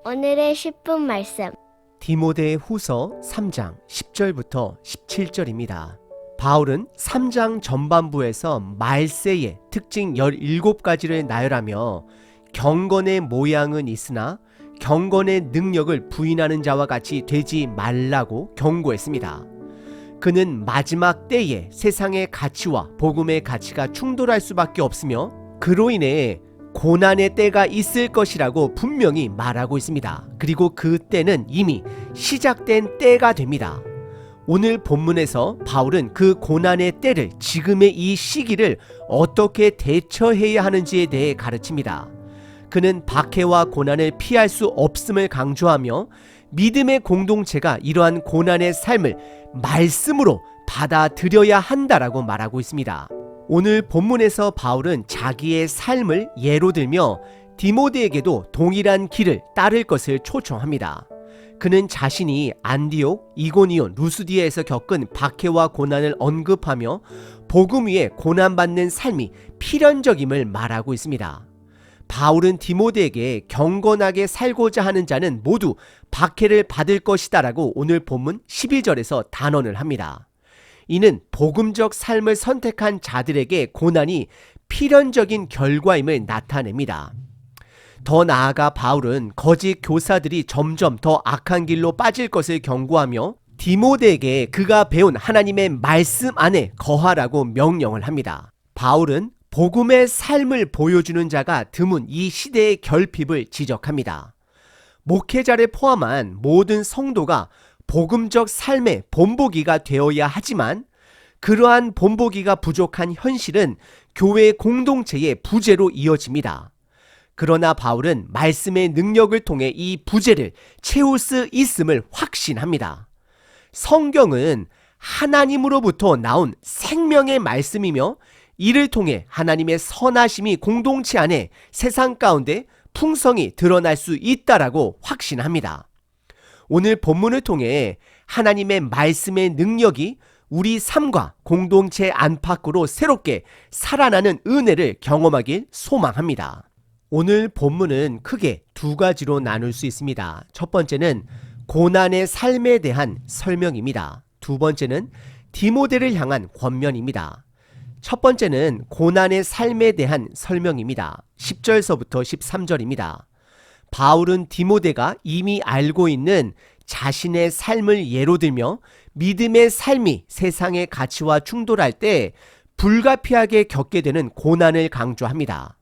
오늘의 10분 말씀. 디모데 후서 3장 10절부터 17절입니다. 바울은 3장 전반부에서 말세의 특징 17가지를 나열하며 경건의 모양은 있으나 경건의 능력을 부인하는 자와 같이 되지 말라고 경고했습니다. 그는 마지막 때에 세상의 가치와 복음의 가치가 충돌할 수밖에 없으며 그로 인해 고난의 때가 있을 것이라고 분명히 말하고 있습니다. 그리고 그 때는 이미 시작된 때가 됩니다. 오늘 본문에서 바울은 그 고난의 때를, 지금의 이 시기를 어떻게 대처해야 하는지에 대해 가르칩니다. 그는 박해와 고난을 피할 수 없음을 강조하며 믿음의 공동체가 이러한 고난의 삶을 말씀으로 받아들여야 한다라고 말하고 있습니다. 오늘 본문에서 바울은 자기의 삶을 예로 들며 디모데에게도 동일한 길을 따를 것을 초청합니다. 그는 자신이 안디옥, 이고니온, 루스디아에서 겪은 박해와 고난을 언급하며 복음 위에 고난받는 삶이 필연적임을 말하고 있습니다. 바울은 디모데에게 경건하게 살고자 하는 자는 모두 박해를 받을 것이다 라고 오늘 본문 11절에서 단언을 합니다. 이는 복음적 삶을 선택한 자들에게 고난이 필연적인 결과임을 나타냅니다. 더 나아가 바울은 거짓 교사들이 점점 더 악한 길로 빠질 것을 경고하며 디모데에게 그가 배운 하나님의 말씀 안에 거하라고 명령을 합니다. 바울은 복음의 삶을 보여주는 자가 드문 이 시대의 결핍을 지적합니다. 목회자를 포함한 모든 성도가 복음적 삶의 본보기가 되어야 하지만 그러한 본보기가 부족한 현실은 교회 공동체의 부재로 이어집니다. 그러나 바울은 말씀의 능력을 통해 이 부재를 채울 수 있음을 확신합니다. 성경은 하나님으로부터 나온 생명의 말씀이며 이를 통해 하나님의 선하심이 공동체 안에 세상 가운데 풍성히 드러날 수 있다라고 확신합니다. 오늘 본문을 통해 하나님의 말씀의 능력이 우리 삶과 공동체 안팎으로 새롭게 살아나는 은혜를 경험하길 소망합니다. 오늘 본문은 크게 두 가지로 나눌 수 있습니다. 첫 번째는 고난의 삶에 대한 설명입니다. 두 번째는 디모데를 향한 권면입니다. 첫 번째는 고난의 삶에 대한 설명입니다. 10절서부터 13절입니다. 바울은 디모데가 이미 알고 있는 자신의 삶을 예로 들며 믿음의 삶이 세상의 가치와 충돌할 때 불가피하게 겪게 되는 고난을 강조합니다.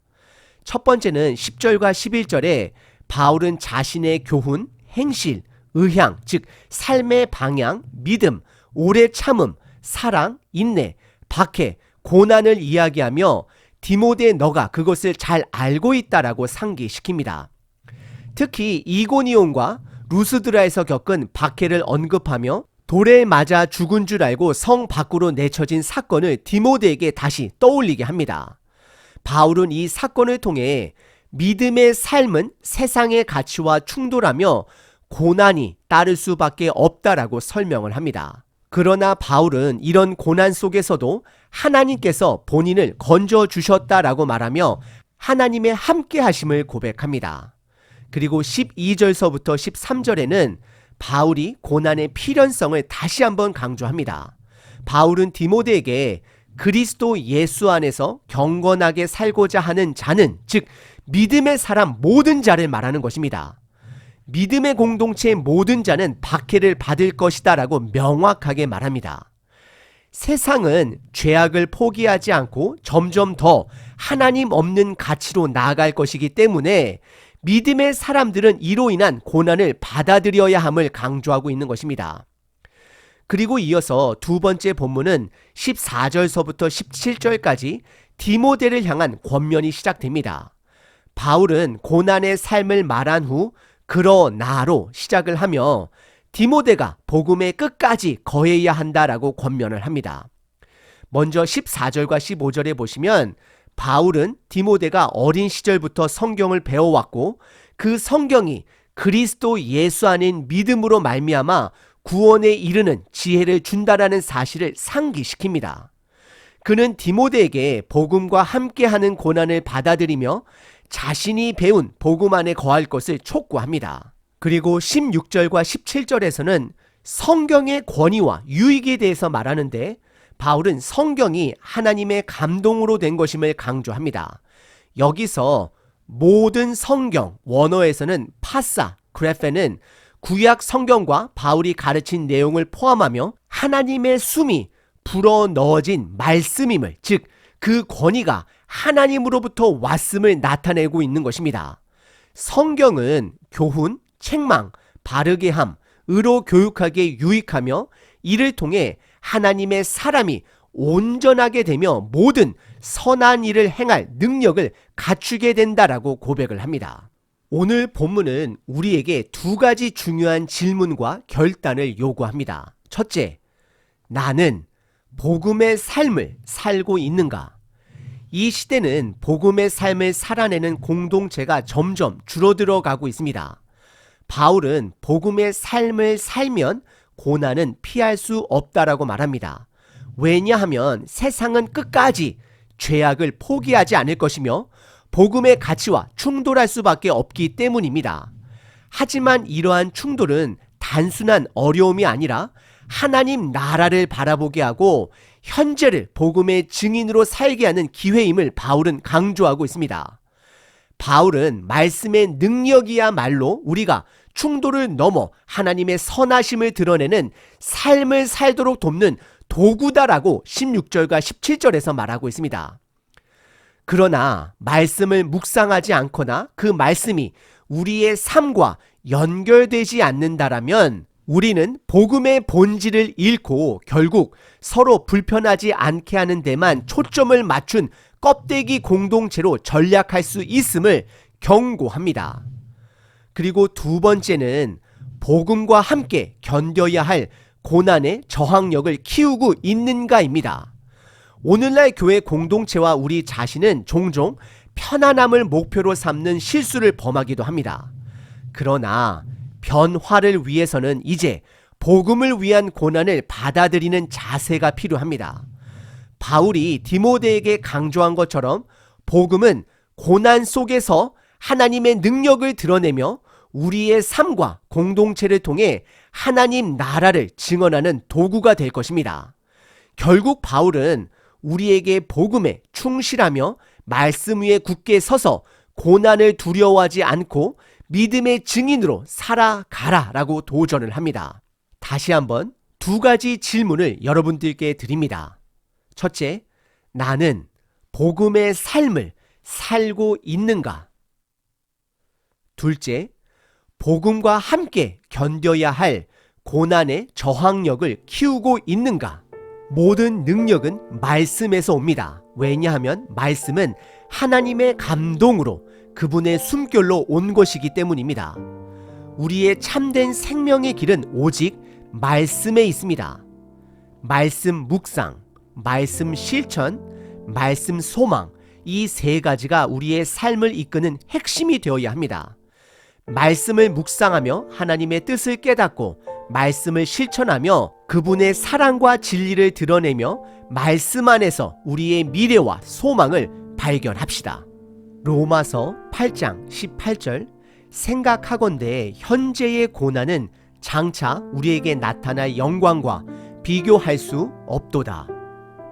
첫 번째는 10절과 11절에 바울은 자신의 교훈, 행실, 의향, 즉 삶의 방향, 믿음, 오래 참음, 사랑, 인내, 박해, 고난을 이야기하며 디모데 너가 그것을 잘 알고 있다라고 상기시킵니다. 특히 이고니온과 루스드라에서 겪은 박해를 언급하며 돌에 맞아 죽은 줄 알고 성 밖으로 내쳐진 사건을 디모데에게 다시 떠올리게 합니다. 바울은 이 사건을 통해 믿음의 삶은 세상의 가치와 충돌하며 고난이 따를 수밖에 없다라고 설명을 합니다. 그러나 바울은 이런 고난 속에서도 하나님께서 본인을 건져주셨다라고 말하며 하나님의 함께 하심을 고백합니다. 그리고 12절서부터 13절에는 바울이 고난의 필연성을 다시 한번 강조합니다. 바울은 디모데에게 그리스도 예수 안에서 경건하게 살고자 하는 자는, 즉 믿음의 사람 모든 자를 말하는 것입니다. 믿음의 공동체의 모든 자는 박해를 받을 것이다 라고 명확하게 말합니다. 세상은 죄악을 포기하지 않고 점점 더 하나님 없는 가치로 나아갈 것이기 때문에 믿음의 사람들은 이로 인한 고난을 받아들여야 함을 강조하고 있는 것입니다. 그리고 이어서 두 번째 본문은 14절서부터 17절까지 디모데를 향한 권면이 시작됩니다. 바울은 고난의 삶을 말한 후 그러나로 시작을 하며 디모데가 복음의 끝까지 거해야 한다라고 권면을 합니다. 먼저 14절과 15절에 보시면 바울은 디모데가 어린 시절부터 성경을 배워왔고 그 성경이 그리스도 예수 안인 믿음으로 말미암아 구원에 이르는 지혜를 준다라는 사실을 상기시킵니다. 그는 디모데에게 복음과 함께하는 고난을 받아들이며 자신이 배운 복음 안에 거할 것을 촉구합니다. 그리고 16절과 17절에서는 성경의 권위와 유익에 대해서 말하는데 바울은 성경이 하나님의 감동으로 된 것임을 강조합니다. 여기서 모든 성경, 원어에서는 파사, 그래페는 구약 성경과 바울이 가르친 내용을 포함하며 하나님의 숨이 불어넣어진 말씀임을, 즉 그 권위가 하나님으로부터 왔음을 나타내고 있는 것입니다. 성경은 교훈, 책망, 바르게 함, 의로 교육하기에 유익하며 이를 통해 하나님의 사람이 온전하게 되며 모든 선한 일을 행할 능력을 갖추게 된다라고 고백을 합니다. 오늘 본문은 우리에게 두 가지 중요한 질문과 결단을 요구합니다. 첫째, 나는 복음의 삶을 살고 있는가? 이 시대는 복음의 삶을 살아내는 공동체가 점점 줄어들어 가고 있습니다. 바울은 복음의 삶을 살면 고난은 피할 수 없다라고 말합니다. 왜냐하면 세상은 끝까지 죄악을 포기하지 않을 것이며 복음의 가치와 충돌할 수밖에 없기 때문입니다. 하지만 이러한 충돌은 단순한 어려움이 아니라 하나님 나라를 바라보게 하고 현재를 복음의 증인으로 살게 하는 기회임을 바울은 강조하고 있습니다. 바울은 말씀의 능력이야말로 우리가 충돌을 넘어 하나님의 선하심을 드러내는 삶을 살도록 돕는 도구다라고 16절과 17절에서 말하고 있습니다. 그러나 말씀을 묵상하지 않거나 그 말씀이 우리의 삶과 연결되지 않는다라면 우리는 복음의 본질을 잃고 결국 서로 불편하지 않게 하는 데만 초점을 맞춘 껍데기 공동체로 전락할 수 있음을 경고합니다. 그리고 두 번째는 복음과 함께 견뎌야 할 고난의 저항력을 키우고 있는가입니다. 오늘날 교회 공동체와 우리 자신은 종종 편안함을 목표로 삼는 실수를 범하기도 합니다. 그러나 변화를 위해서는 이제 복음을 위한 고난을 받아들이는 자세가 필요합니다. 바울이 디모데에게 강조한 것처럼 복음은 고난 속에서 하나님의 능력을 드러내며 우리의 삶과 공동체를 통해 하나님 나라를 증언하는 도구가 될 것입니다. 결국 바울은 우리에게 복음에 충실하며 말씀 위에 굳게 서서 고난을 두려워하지 않고 믿음의 증인으로 살아가라라고 도전을 합니다. 다시 한번 두 가지 질문을 여러분들께 드립니다. 첫째, 나는 복음의 삶을 살고 있는가? 둘째, 복음과 함께 견뎌야 할 고난의 저항력을 키우고 있는가? 모든 능력은 말씀에서 옵니다. 왜냐하면 말씀은 하나님의 감동으로 그분의 숨결로 온 것이기 때문입니다. 우리의 참된 생명의 길은 오직 말씀에 있습니다. 말씀 묵상, 말씀 실천, 말씀 소망, 이 세 가지가 우리의 삶을 이끄는 핵심이 되어야 합니다. 말씀을 묵상하며 하나님의 뜻을 깨닫고 말씀을 실천하며 그분의 사랑과 진리를 드러내며 말씀 안에서 우리의 미래와 소망을 발견합시다. 로마서 8장 18절, 생각하건대 현재의 고난은 장차 우리에게 나타날 영광과 비교할 수 없도다.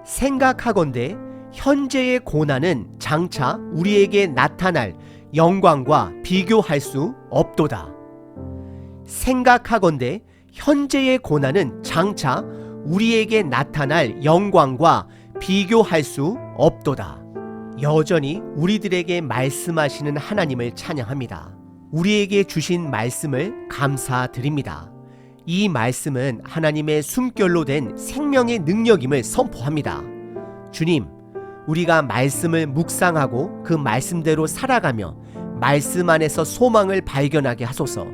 생각하건대 현재의 고난은 장차 우리에게 나타날 영광과 비교할 수 없도다. 생각하건대 현재의 고난은 장차 우리에게 나타날 영광과 비교할 수 없도다. 여전히 우리들에게 말씀하시는 하나님을 찬양합니다. 우리에게 주신 말씀을 감사드립니다. 이 말씀은 하나님의 숨결로 된 생명의 능력임을 선포합니다. 주님, 우리가 말씀을 묵상하고 그 말씀대로 살아가며 말씀 안에서 소망을 발견하게 하소서.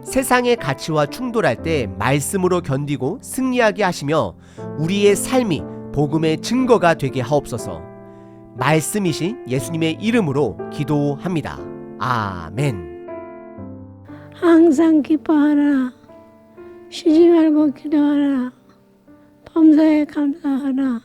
세상의 가치와 충돌할 때 말씀으로 견디고 승리하게 하시며 우리의 삶이 복음의 증거가 되게 하옵소서. 말씀이신 예수님의 이름으로 기도합니다. 아멘. 항상 기뻐하라. 쉬지 말고 기도하라. 범사에 감사하라.